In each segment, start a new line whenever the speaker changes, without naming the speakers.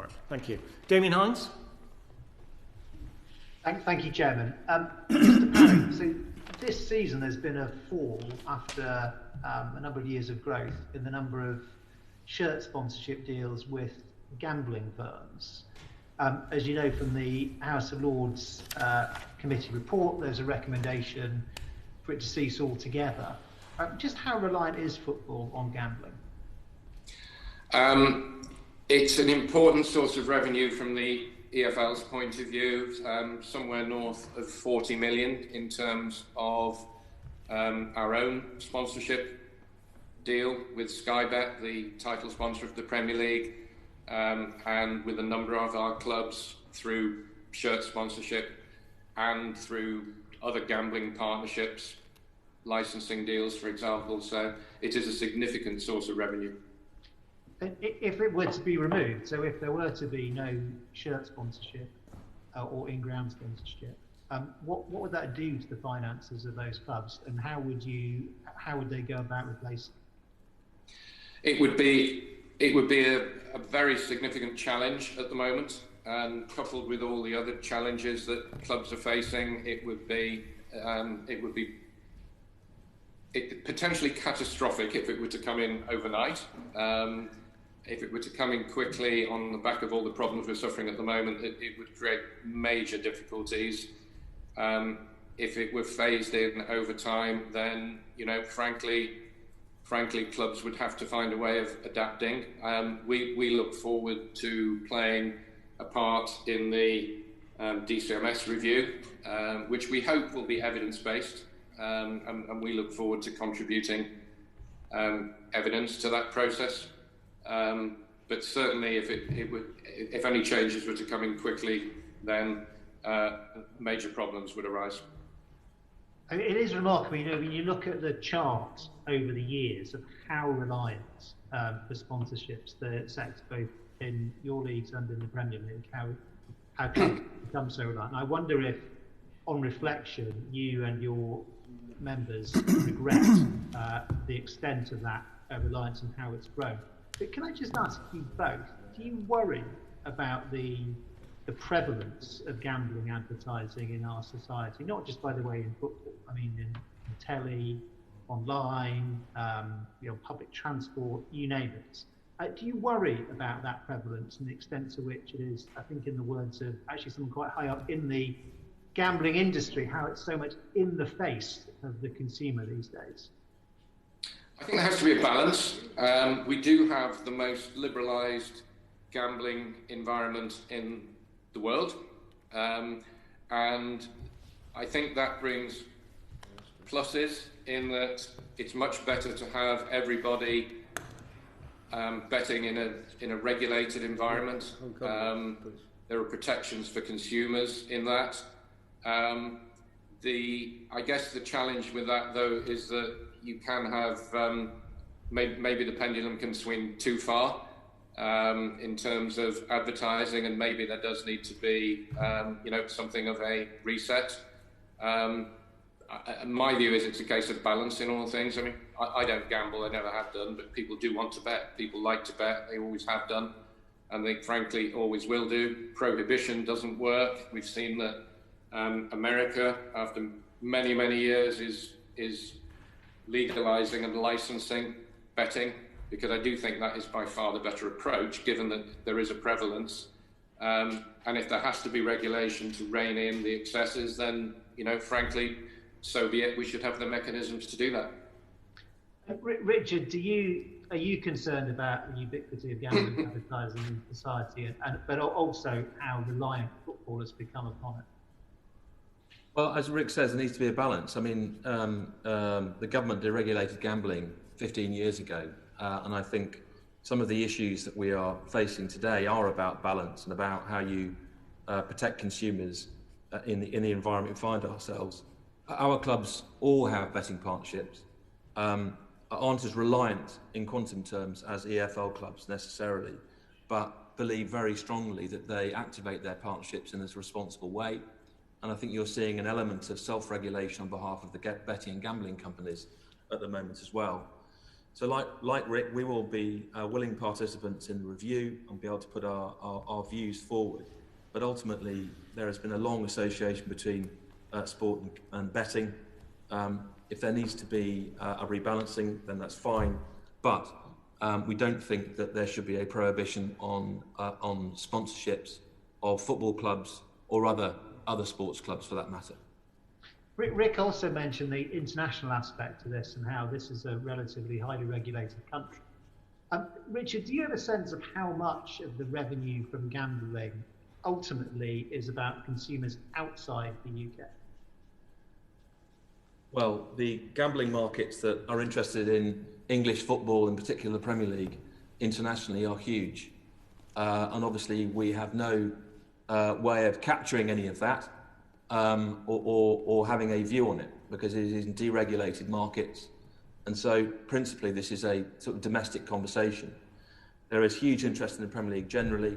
for it. Thank you. Damien Hines?
Thank you, Chairman. Just a point. So this season there's been a fall after a number of years of growth in the number of shirt sponsorship deals with gambling firms. As you know from the House of Lords committee report, there's a recommendation for it to cease altogether. Just how reliant is football on gambling?
It's an important source of revenue from the EFL's point of view, somewhere north of 40 million in terms of our own sponsorship deal with Sky Bet, the title sponsor of the Premier League, and with a number of our clubs through shirt sponsorship and through other gambling partnerships, licensing deals, for example. So it is a significant source of revenue.
If it were to be removed, so if there were to be no shirt sponsorship or in-ground sponsorship, what would that do to the finances of those clubs, and how would they go about replacing?
It would be a very significant challenge at the moment, and coupled with all the other challenges that clubs are facing, it would be potentially catastrophic if it were to come in overnight. If it were to come in quickly on the back of all the problems we're suffering at the moment, it would create major difficulties. If it were phased in over time, then, frankly, clubs would have to find a way of adapting. We look forward to playing a part in the DCMS review, which we hope will be evidence-based, and we look forward to contributing evidence to that process. But certainly, if any changes were to come in quickly, then major problems would arise.
It is remarkable, when you look at the chart over the years of how reliant for sponsorships the sector, both in your leagues and in the Premier League, how clubs become so reliant. And I wonder if, on reflection, you and your members regret the extent of that reliance and how it's grown. But can I just ask you both, do you worry about the prevalence of gambling advertising in our society, not just, by the way, in football, I mean in telly, online, public transport, you name it. Do you worry about that prevalence and the extent to which it is, I think in the words of actually someone quite high up in the gambling industry, how it's so much in the face of the consumer these days?
I think there has to be a balance. We do have the most liberalised gambling environment in the world, and I think that brings pluses in that it's much better to have everybody betting in a regulated environment. There are protections for consumers in that. I guess the challenge with that, though, is that you can have maybe the pendulum can swing too far in terms of advertising, and maybe there does need to be something of a reset. My view is it's a case of balance in all things. I mean, I don't gamble, I never have done, but people do want to bet. People like to bet, they always have done, and they frankly always will do. Prohibition doesn't work. We've seen that America, after many, many years, is legalizing and licensing betting, because I do think that is by far the better approach, given that there is a prevalence. And if there has to be regulation to rein in the excesses, then, frankly, so be it. We should have the mechanisms to do that.
Richard, are you concerned about the ubiquity of gambling advertising in society, but also how reliant football has become upon it?
Well, as Rick says, there needs to be a balance. I mean, the government deregulated gambling 15 years ago, and I think some of the issues that we are facing today are about balance and about how you protect consumers in the environment we find ourselves. Our clubs all have betting partnerships, aren't as reliant in quantum terms as EFL clubs necessarily, but believe very strongly that they activate their partnerships in a responsible way. And I think you're seeing an element of self-regulation on behalf of the betting and gambling companies at the moment as well. So like Rick, we will be willing participants in the review and be able to put our views forward. But ultimately, there has been a long association between sport and betting. If there needs to be a rebalancing, then that's fine. But we don't think that there should be a prohibition on sponsorships of football clubs or other sports clubs for that matter.
Rick also mentioned the international aspect of this and how this is a relatively highly regulated country. Richard, do you have a sense of how much of the revenue from gambling ultimately is about consumers outside the UK?
Well, the gambling markets that are interested in English football, in particular the Premier League, internationally are huge. And obviously we have no way of capturing any of that or having a view on it, because it is in deregulated markets. And so principally this is a sort of domestic conversation. There is huge interest in the Premier League generally.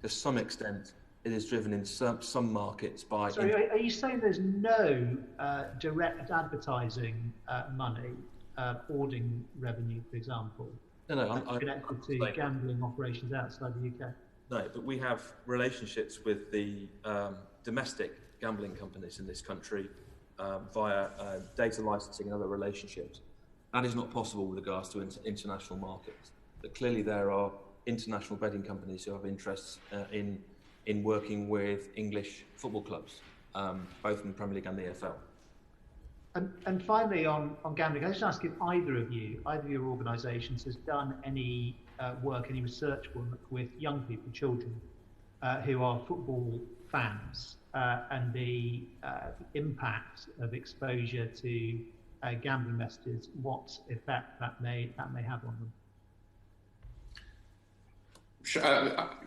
To some extent, it is driven in some markets by...
Sorry, are you saying there's no direct advertising money, boarding revenue, for example, connected to gambling operations outside the UK?
No, but we have relationships with the domestic gambling companies in this country via data licensing and other relationships. That is not possible with regards to international markets. But clearly there are international betting companies who have interests in working with English football clubs, both in the Premier League and the EFL.
And finally, on gambling, I just ask if either of your organisations has done any work, any research work with young people, children, who are football fans, and the impact of exposure to gambling messages, what effect that may have on them.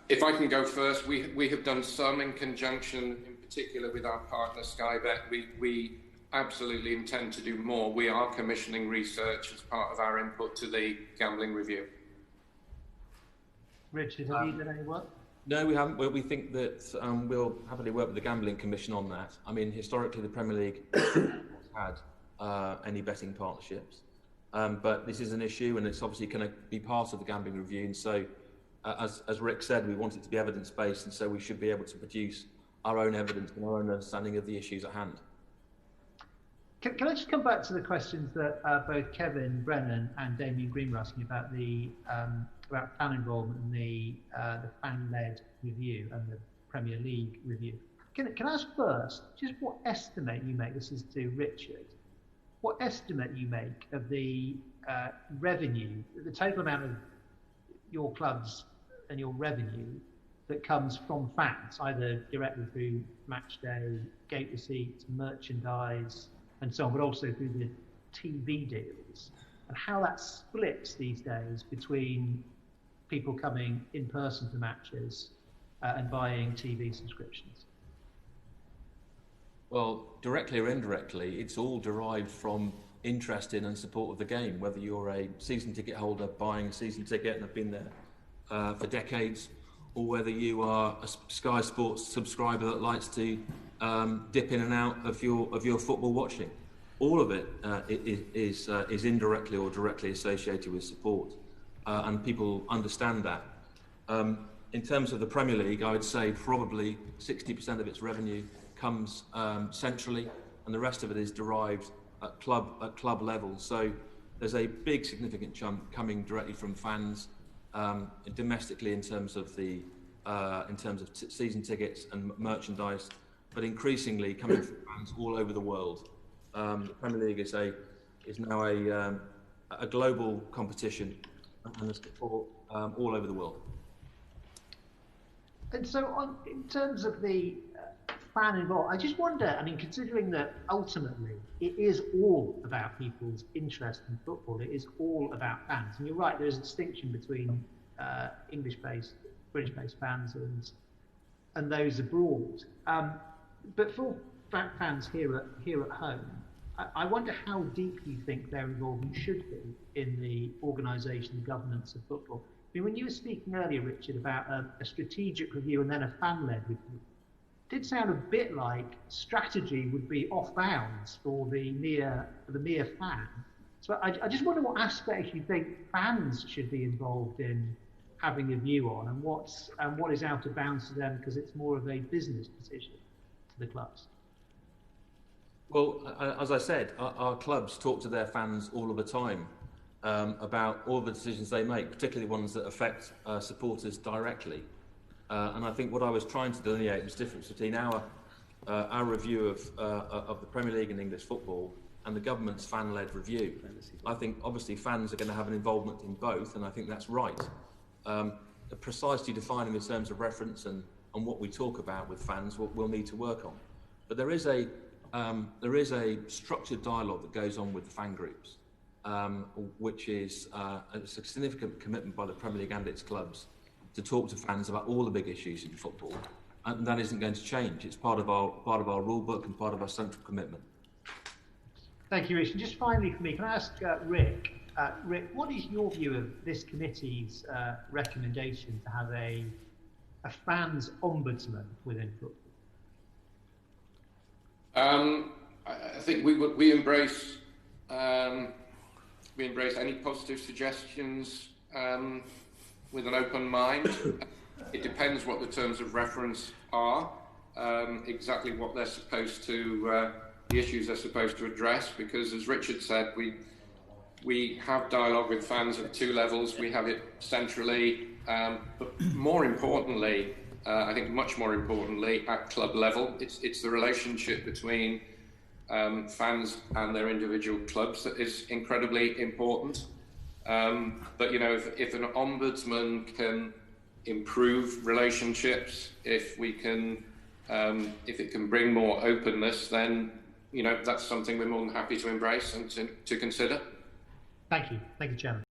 If I can go first, we have done some in conjunction, in particular with our partner Sky Bet. We absolutely intend to do more. We are commissioning research as part of our input to the gambling review.
Richard, have you done any work?
No, we haven't. We think that we'll happily work with the Gambling Commission on that. I mean, historically, the Premier League has had any betting partnerships, but this is an issue, and it's obviously going to be part of the gambling review. And so, as Rick said, we want it to be evidence-based, and so we should be able to produce our own evidence and our own understanding of the issues at hand.
Can I just come back to the questions that both Kevin Brennan and Damien Green were asking about the about fan involvement and the fan-led review and the Premier League review? Can I ask first, just what estimate you make? This is to Richard. What estimate you make of the revenue, the total amount of your clubs and your revenue that comes from fans, either directly through match day, gate receipts, merchandise, and so on, but also through the TV deals, and how that splits these days between people coming in person to matches and buying TV subscriptions?
Well, directly or indirectly, it's all derived from interest in and support of the game, whether you're a season ticket holder buying a season ticket and have been there for decades, or whether you are a Sky Sports subscriber that likes to dip in and out of your football watching. All of it is indirectly or directly associated with support, and people understand that. In terms of the Premier League, I would say probably 60% of its revenue comes centrally, and the rest of it is derived at club level. So there's a big significant chunk coming directly from fans, domestically in terms of season tickets and merchandise, but increasingly coming from fans all over the world. The Premier League is now a global competition and there's support all over the world.
And so, in terms of the fan involved, I just wonder, I mean, considering that ultimately it is all about people's interest in football, it is all about fans. And you're right, there's a distinction between English-based, British-based fans and those abroad. But for fans here at home, I wonder how deep you think their involvement should be in the organisation and governance of football. I mean, when you were speaking earlier, Richard, about a strategic review and then a fan-led review, it did sound a bit like strategy would be off bounds for the mere fan So I just wonder what aspects you think fans should be involved in having a view on, and what is out of bounds to them because it's more of a business decision to the clubs.
Well, as I said, our clubs talk to their fans all of the time about all the decisions they make, particularly ones that affect supporters directly. And I think what I was trying to delineate was the difference between our review of the Premier League and English football and the government's fan-led review. I think obviously fans are going to have an involvement in both, and I think that's right. Precisely defining the terms of reference and what we talk about with fans, what we'll need to work on. But there is a structured dialogue that goes on with the fan groups, which is a significant commitment by the Premier League and its clubs to talk to fans about all the big issues in football, and that isn't going to change. It's part of our rule book and part of our central commitment.
Thank you, Rich. And just finally for me, can I ask Rick? Rick, what is your view of this committee's recommendation to have a fans ombudsman within football?
I think we embrace any positive suggestions with an open mind. It depends what the terms of reference are, exactly what they're supposed to, the issues they're supposed to address. Because as Richard said, we have dialogue with fans at two levels. We have it centrally, but more importantly, I think much more importantly, at club level, it's the relationship between fans and their individual clubs that is incredibly important. But you know, if an ombudsman can improve relationships, if it can bring more openness, then you know that's something we're more than happy to embrace and to consider.
Thank you, Chairman.